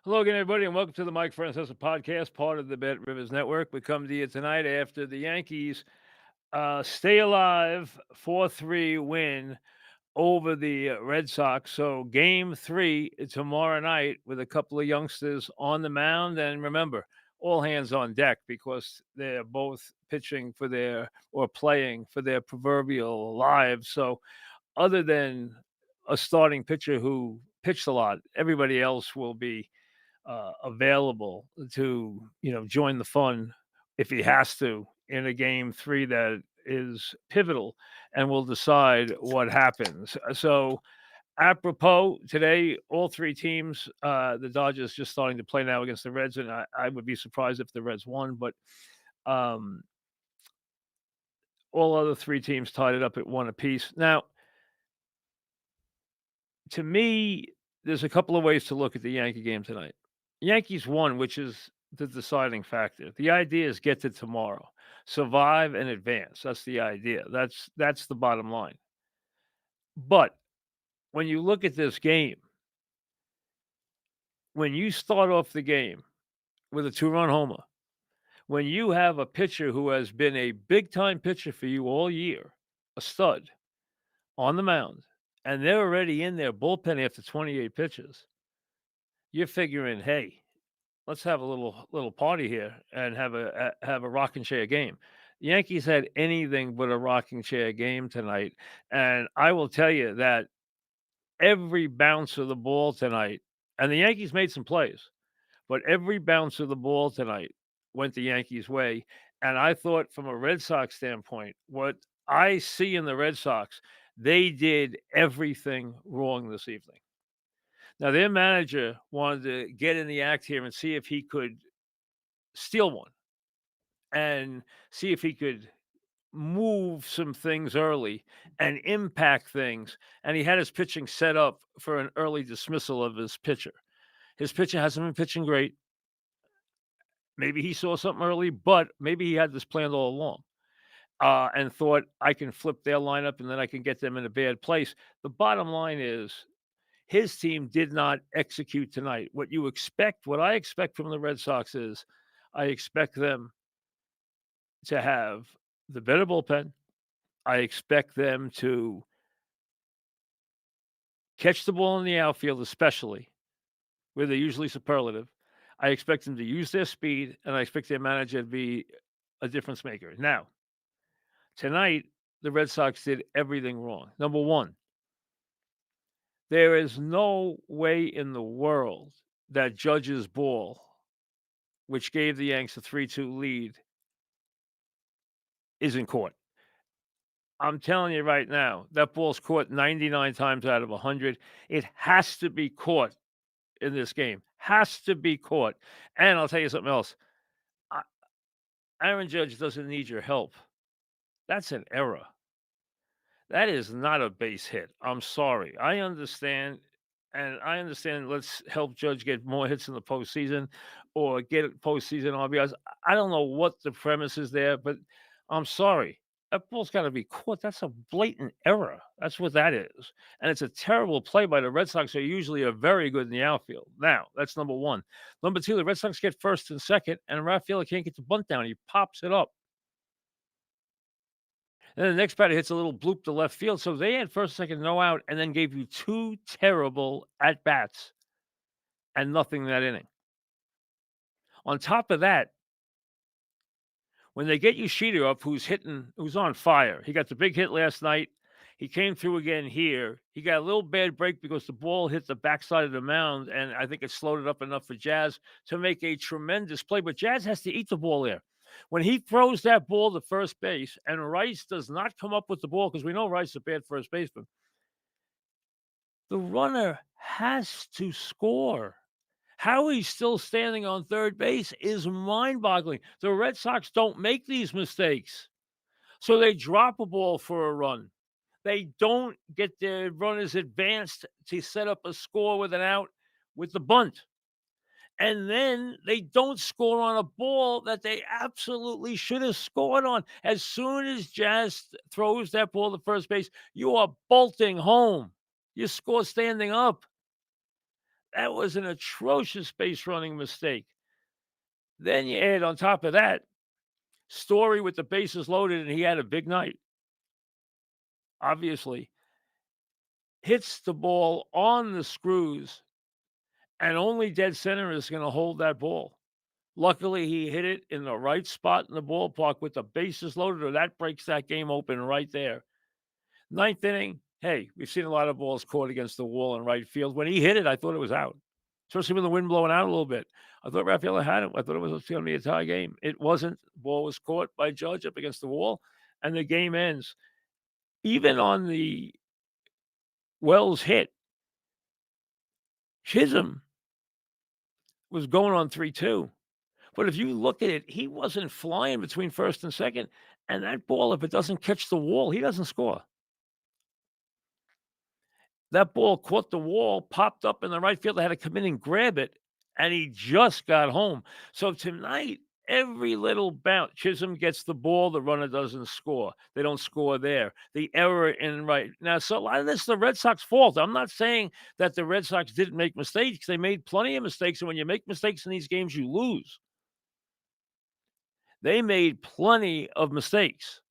Hello again, everybody, and welcome to the Mike Francesa podcast, part of the Bet Rivers Network. We come to you tonight after the Yankees stay alive 4-3 win over the Red Sox. So game three tomorrow night with a couple of youngsters on the mound. And remember, all hands on deck because they're both pitching for their or playing for their proverbial lives. So other than a starting pitcher who pitched a lot, everybody else will be available to join the fun if he has to in a game three that is pivotal and will decide what happens. So apropos today, all three teams, the Dodgers just starting to play now against the Reds, and I would be surprised if the Reds won, but um, all other three teams tied it up at one apiece. Now, to me, there's a couple of ways to look at the Yankee game tonight. Yankees won, which is the deciding factor. The idea is get to tomorrow, survive and advance. That's the idea. That's the bottom line. But when you look at this game, when you start off the game with a two-run homer, when you have a pitcher who has been a big-time pitcher for you all year, a stud on the mound, and they're already in their bullpen after 28 pitches, you're figuring, hey, let's have a little party here and have a rocking chair game. The Yankees had anything but a rocking chair game tonight, and I will tell you that every bounce of the ball tonight, and the Yankees made some plays, but every bounce of the ball tonight went the Yankees' way. And I thought, from a Red Sox standpoint, what I see in the Red Sox, they did everything wrong this evening. Now, their manager wanted to get in the act here and see if he could steal one and see if he could move some things early and impact things. And he had his pitching set up for an early dismissal of his pitcher. His pitcher hasn't been pitching great. Maybe he saw something early, but maybe he had this planned all along and thought, I can flip their lineup and then I can get them in a bad place. The bottom line is his team did not execute tonight. What I expect from the Red Sox is I expect them to have the better bullpen. I expect them to catch the ball in the outfield, especially where they're usually superlative. I expect them to use their speed, and I expect their manager to be a difference maker. Now, tonight, the Red Sox did everything wrong. Number one, there is no way in the world that Judge's ball, which gave the Yanks a 3-2 lead, isn't caught. I'm telling you right now, that ball's caught 99 times out of 100. It has to be caught in this game. Has to be caught. And I'll tell you something else. I Aaron Judge doesn't need your help. That's an error. That is not a base hit. I'm sorry. I understand, and I understand let's help Judge get more hits in the postseason or get postseason RBIs. I don't know what the premise is there, but I'm sorry. That ball's got to be caught. That's a blatant error. That's what that is. And it's a terrible play by the Red Sox, who usually are very good in the outfield. Now, that's number one. Number two, the Red Sox get first and second, and Rafaela can't get the bunt down. He pops it up. And then the next batter hits a little bloop to left field. So they had first, second, no out, and then gave you two terrible at bats and nothing that inning. On top of that, when they get Yoshida up, who's on fire, he got the big hit last night. He came through again here. He got a little bad break because the ball hit the backside of the mound, and I think it slowed it up enough for Jazz to make a tremendous play. But Jazz has to eat the ball there. When he throws that ball to first base and Rice does not come up with the ball, because we know Rice is a bad first baseman, the runner has to score. How he's still standing on third base is mind-boggling. The Red Sox don't make these mistakes. So they drop a ball for a run. They don't get their runners advanced to set up a score with an out with the bunt. And then they don't score on a ball that they absolutely should have scored on. As soon as Jazz throws that ball to first base, you are bolting home. You score standing up. That was an atrocious base running mistake. Then you add on top of that, Story with the bases loaded, and he had a big night, obviously, hits the ball on the screws, and only dead center is going to hold that ball. Luckily, he hit it in the right spot in the ballpark with the bases loaded, or that breaks that game open right there. Ninth inning, hey, we've seen a lot of balls caught against the wall in right field. When he hit it, I thought it was out, especially with the wind blowing out a little bit. I thought Rafaela had it. I thought it was going to be a tie game. It wasn't. The ball was caught by Judge up against the wall, and the game ends. Even on the Wells hit, Chisholm was going on 3-2. But if you look at it, he wasn't flying between first and second. And that ball, if it doesn't catch the wall, he doesn't score. That ball caught the wall, popped up in the right field. I had to come in and grab it, and he just got home. So tonight, every little bounce, Chisholm gets the ball, the runner doesn't score. They don't score there. The error in right now. So a lot of this is the Red Sox fault. I'm not saying that the Red Sox didn't make mistakes. They made plenty of mistakes, and when you make mistakes in these games, you lose. They made plenty of mistakes,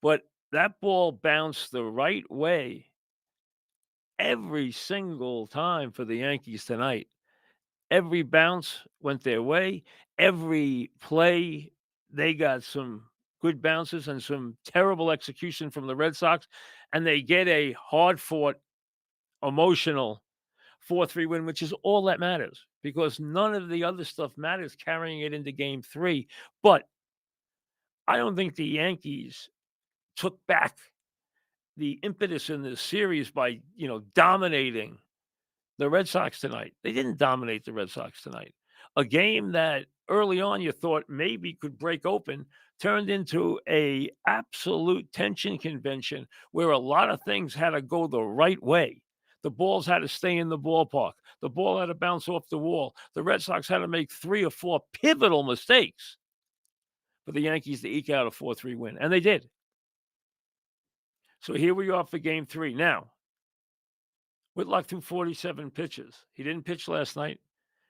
but that ball bounced the right way every single time for the Yankees tonight. Every bounce went their way. Every play, they got some good bounces and some terrible execution from the Red Sox, and they get a hard-fought, emotional 4-3 win, which is all that matters because none of the other stuff matters carrying it into game 3. But I don't think the Yankees took back the impetus in this series by, dominating the Red Sox tonight. They didn't dominate the Red Sox tonight. A game that early on you thought maybe could break open turned into a absolute tension convention where a lot of things had to go the right way. The balls had to stay in the ballpark. The ball had to bounce off the wall. The Red Sox had to make 3 or 4 pivotal mistakes for the Yankees to eke out a 4-3 win, and they did. So here we are for game 3. Now, Whitlock threw 47 pitches. He didn't pitch last night.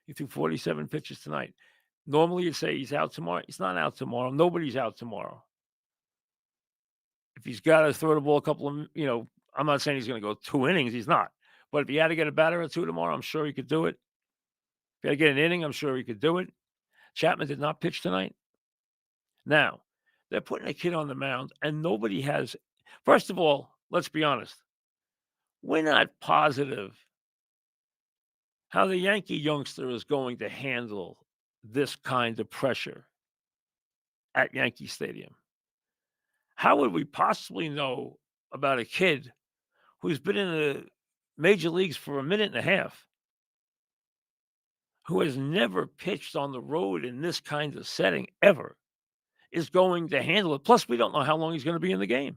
He threw 47 pitches tonight. Normally, you'd say he's out tomorrow. He's not out tomorrow. Nobody's out tomorrow. If he's got to throw the ball a couple of, I'm not saying he's going to go 2 innings. He's not. But if he had to get a batter or 2 tomorrow, I'm sure he could do it. If he had to get an inning, I'm sure he could do it. Chapman did not pitch tonight. Now, they're putting a kid on the mound, and nobody has. First of all, let's be honest. We're not positive how the Yankee youngster is going to handle this kind of pressure at Yankee Stadium. How would we possibly know about a kid who's been in the major leagues for a minute and a half, who has never pitched on the road in this kind of setting ever, is going to handle it? Plus, we don't know how long he's going to be in the game.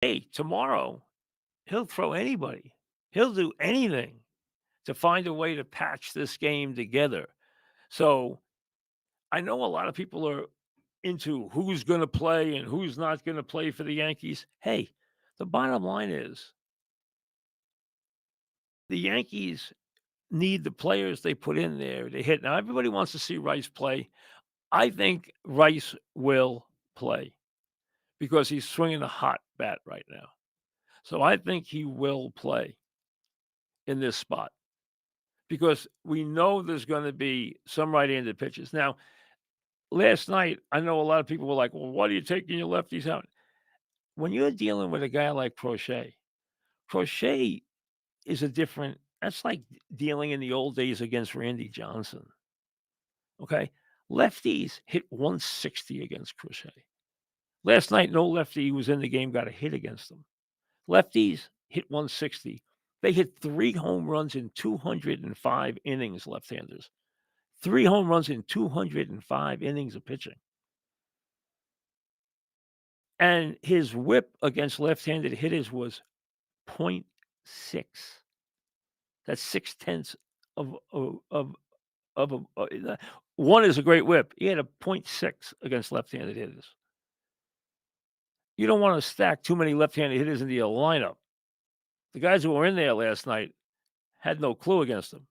Hey, tomorrow, he'll throw anybody. He'll do anything to find a way to patch this game together. So I know a lot of people are into who's going to play and who's not going to play for the Yankees. Hey, the bottom line is the Yankees need the players they put in there to hit. Now, everybody wants to see Rice play. I think Rice will play because he's swinging a hot bat right now. So I think he will play in this spot because we know there's going to be some right-handed pitches. Now, last night, I know a lot of people were like, well, why are you taking your lefties out? When you're dealing with a guy like Crochet is a different that's like dealing in the old days against Randy Johnson. Okay? Lefties hit 160 against Crochet. Last night, no lefty who was in the game got a hit against them. Lefties hit 160. They hit 3 home runs in 205 innings, left-handers. 3 home runs in 205 innings of pitching. And his whip against left-handed hitters was 0.6. That's 0.6 of a one is a great whip. He had a 0.6 against left-handed hitters. You don't want to stack too many left-handed hitters into your lineup. The guys who were in there last night had no clue against him.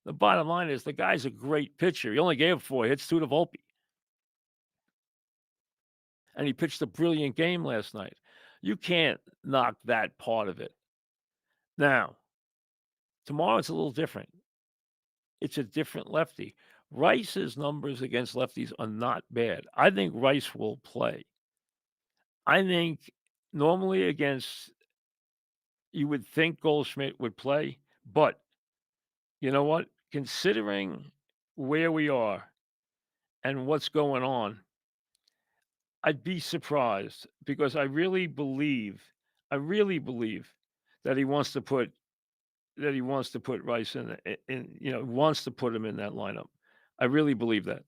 The bottom line is the guy's a great pitcher. He only gave 4 hits, 2 to Volpe, and he pitched a brilliant game last night. You can't knock that part of it. Now, tomorrow it's a little different. It's a different lefty. Rice's numbers against lefties are not bad. I think Rice will play. I think normally against you would think Goldschmidt would play, but you know what? Considering where we are and what's going on, I'd be surprised because I really believe that he wants to put Rice wants to put him in that lineup. I really believe that.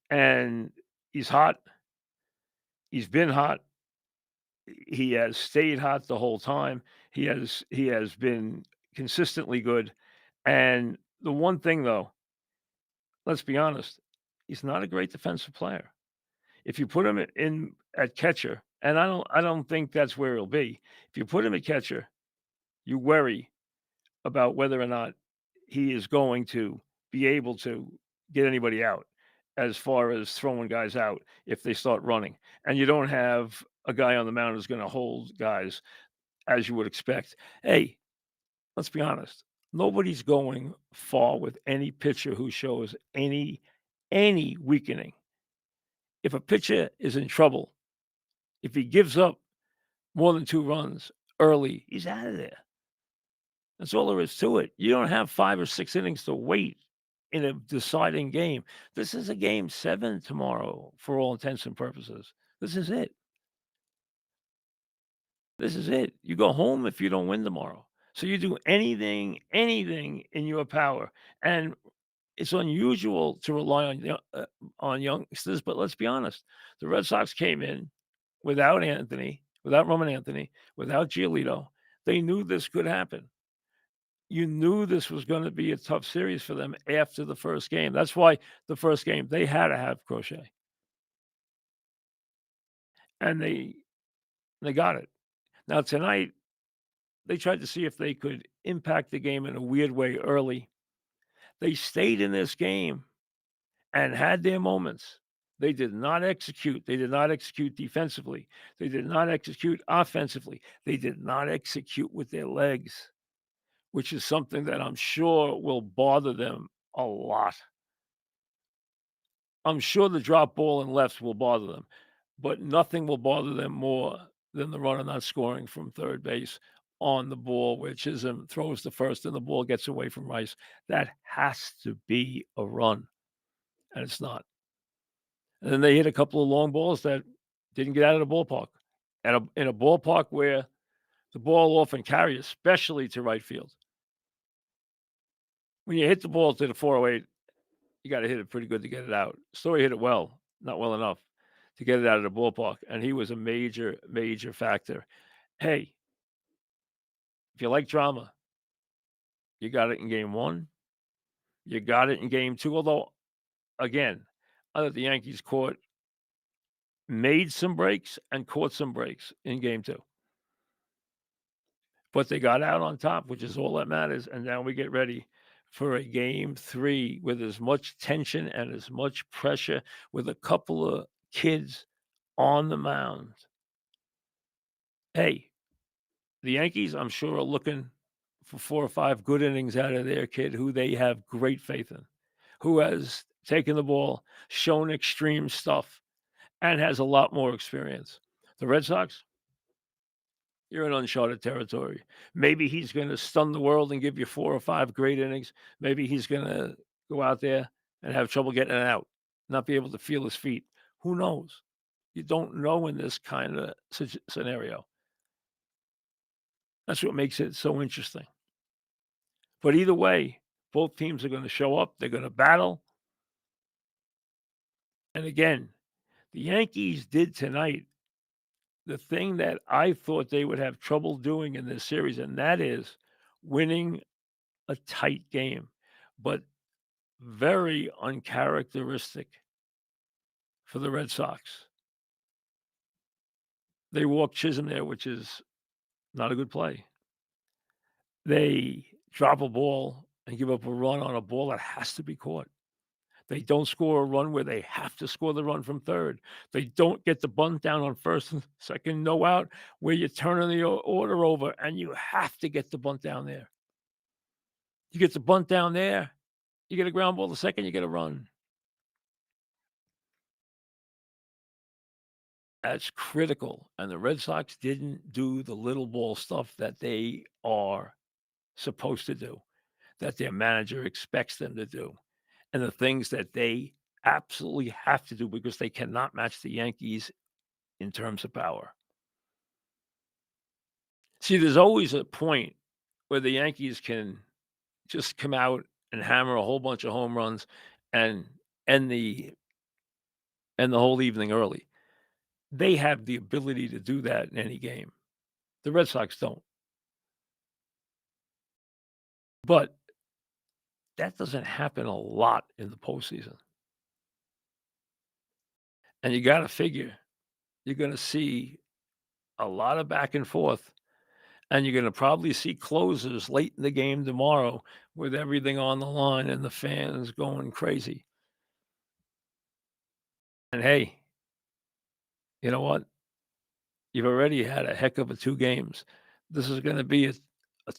And he's hot. He's been hot. He has stayed hot the whole time. He has been consistently good. And the one thing though, let's be honest, he's not a great defensive player. If you put him in at catcher, and I don't think that's where he'll be. If you put him at catcher, you worry about whether or not he is going to be able to get anybody out as far as throwing guys out if they start running. And you don't have a guy on the mound who's going to hold guys as you would expect. Hey, let's be honest. Nobody's going far with any pitcher who shows any weakening. If a pitcher is in trouble, if he gives up more than 2 runs early, he's out of there. That's all there is to it. You don't have 5 or 6 innings to wait in a deciding game. This is a game 7 tomorrow for all intents and purposes. This is it. This is it. You go home if you don't win tomorrow. So you do anything in your power. And it's unusual to rely on youngsters, but let's be honest. The Red Sox came in without Anthony, without Roman Anthony, without Giolito. They knew this could happen. You knew this was going to be a tough series for them after the first game. That's why the first game they had to have Crochet, and they got it. Now tonight they tried to see if they could impact the game in a weird way early. They stayed in this game and had their moments. They did not execute. They did not execute defensively. They did not execute offensively. They did not execute with their legs, which is something that I'm sure will bother them a lot. I'm sure the drop ball and lefts will bother them, but nothing will bother them more than the runner not scoring from third base on the ball where Chisholm throws to first and the ball gets away from Rice. That has to be a run, and it's not. And then they hit a couple of long balls that didn't get out of the ballpark. In a ballpark where the ball often carries, especially to right field. When you hit the ball to the 408, you gotta hit it pretty good to get it out. Story hit it well, not well enough to get it out of the ballpark, and he was a major factor. Hey, if you like drama, you got it in game 1, you got it in game 2, although, again, I thought the Yankees made some breaks and caught some breaks in game 2. But they got out on top, which is all that matters, and now we get ready for a game 3 with as much tension and as much pressure with a couple of kids on the mound. Hey, the Yankees, I'm sure, are looking for 4 or 5 good innings out of their kid who they have great faith in, who has taken the ball, shown extreme stuff, and has a lot more experience. The Red Sox, you're in uncharted territory. Maybe he's going to stun the world and give you 4 or 5 great innings. Maybe he's going to go out there and have trouble getting it out, not be able to feel his feet. Who knows? You don't know in this kind of scenario. That's what makes it so interesting. But either way, both teams are going to show up. They're going to battle. And again, the Yankees did tonight the thing that I thought they would have trouble doing in this series, and that is winning a tight game, but very uncharacteristic for the Red Sox. They walked Chisholm there, which is not a good play. They drop a ball and give up a run on a ball that has to be caught. They don't score a run where they have to score the run from third. They don't get the bunt down on first and second, no out, where you're turning the order over and you have to get the bunt down there. You get the bunt down there, you get a ground ball the second, you get a run. That's critical. And the Red Sox didn't do the little ball stuff that they are supposed to do, that their manager expects them to do, and the things that they absolutely have to do because they cannot match the Yankees in terms of power. See, there's always a point where the Yankees can just come out and hammer a whole bunch of home runs and end the end the whole evening early. They have the ability to do that in any game. The Red Sox don't. But that doesn't happen a lot in the postseason. And you gotta figure you're gonna see a lot of back and forth, and you're gonna probably see closers late in the game tomorrow with everything on the line and the fans going crazy. And hey, you know what? You've already had a heck of a 2 games. This is gonna be a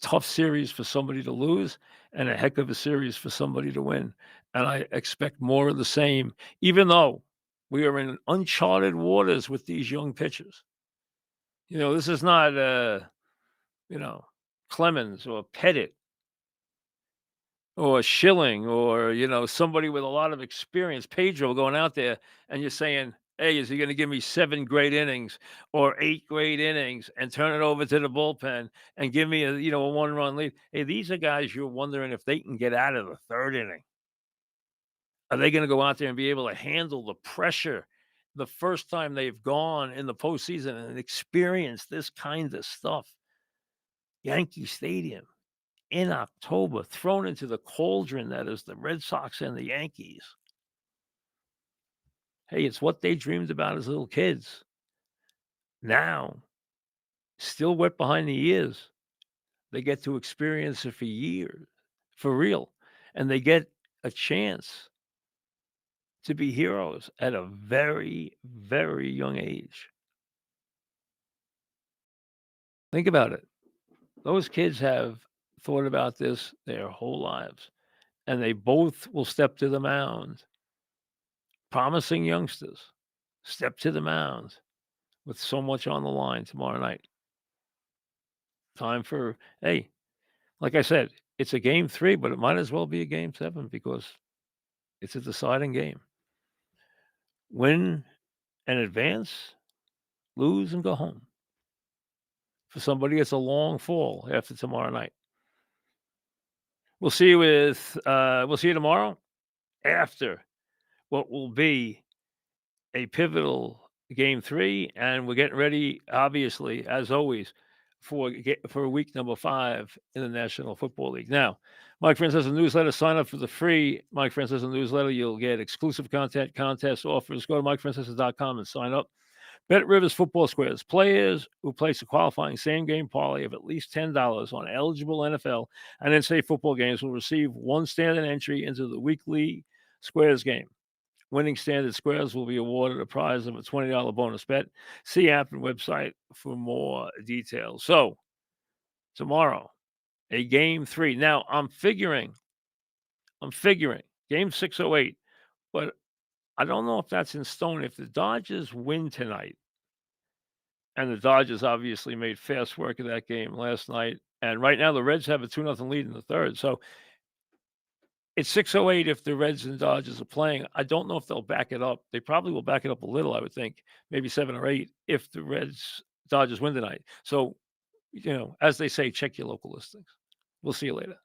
tough series for somebody to lose and a heck of a series for somebody to win, and I expect more of the same, even though we are in uncharted waters with these young pitchers. This is not, you know, Clemens or Pettit or Schilling or, somebody with a lot of experience, Pedro going out there and you're saying, "Hey, is he gonna give me 7 great innings or 8 great innings and turn it over to the bullpen and give me a one-run lead?" Hey, these are guys you're wondering if they can get out of the 3rd inning. Are they gonna go out there and be able to handle the pressure the first time they've gone in the postseason and experience this kind of stuff? Yankee Stadium in October, thrown into the cauldron that is the Red Sox and the Yankees. Hey, it's what they dreamed about as little kids. Now, still wet behind the ears, they get to experience it for years, for real, and they get a chance to be heroes at a very, very young age. Think about it. Those kids have thought about this their whole lives, and they both will step to the mound. Promising youngsters step to the mound with so much on the line tomorrow night. Time for, hey, like I said, it's a game 3, but it might as well be a game 7 because it's a deciding game. Win and advance, lose and go home. For somebody, it's a long fall after tomorrow night. We'll see you tomorrow after what will be a pivotal game 3, and we're getting ready, obviously, as always, for week number 5 in the National Football League. Now, Mike Francesa newsletter. Sign up for the free Mike Francesa newsletter. You'll get exclusive content, contests, offers. Go to MikeFrancesa.com and sign up. Bet Rivers Football Squares. Players who place a qualifying same-game parlay of at least $10 on eligible NFL and NCAA football games will receive one standard entry into the weekly Squares game. Winning standard squares will be awarded a prize of a $20 bonus bet. See app and website for more details. So, tomorrow, a game 3. Now, I'm figuring game 608, but I don't know if that's in stone. If the Dodgers win tonight, and the Dodgers obviously made fast work of that game last night, and right now the Reds have a 2-0 lead in the 3rd. So, it's 6:08 if the Reds and Dodgers are playing. I don't know if they'll back it up. They probably will back it up a little, I would think, maybe 7 or 8 if the Dodgers win tonight. So, as they say, check your local listings. We'll see you later.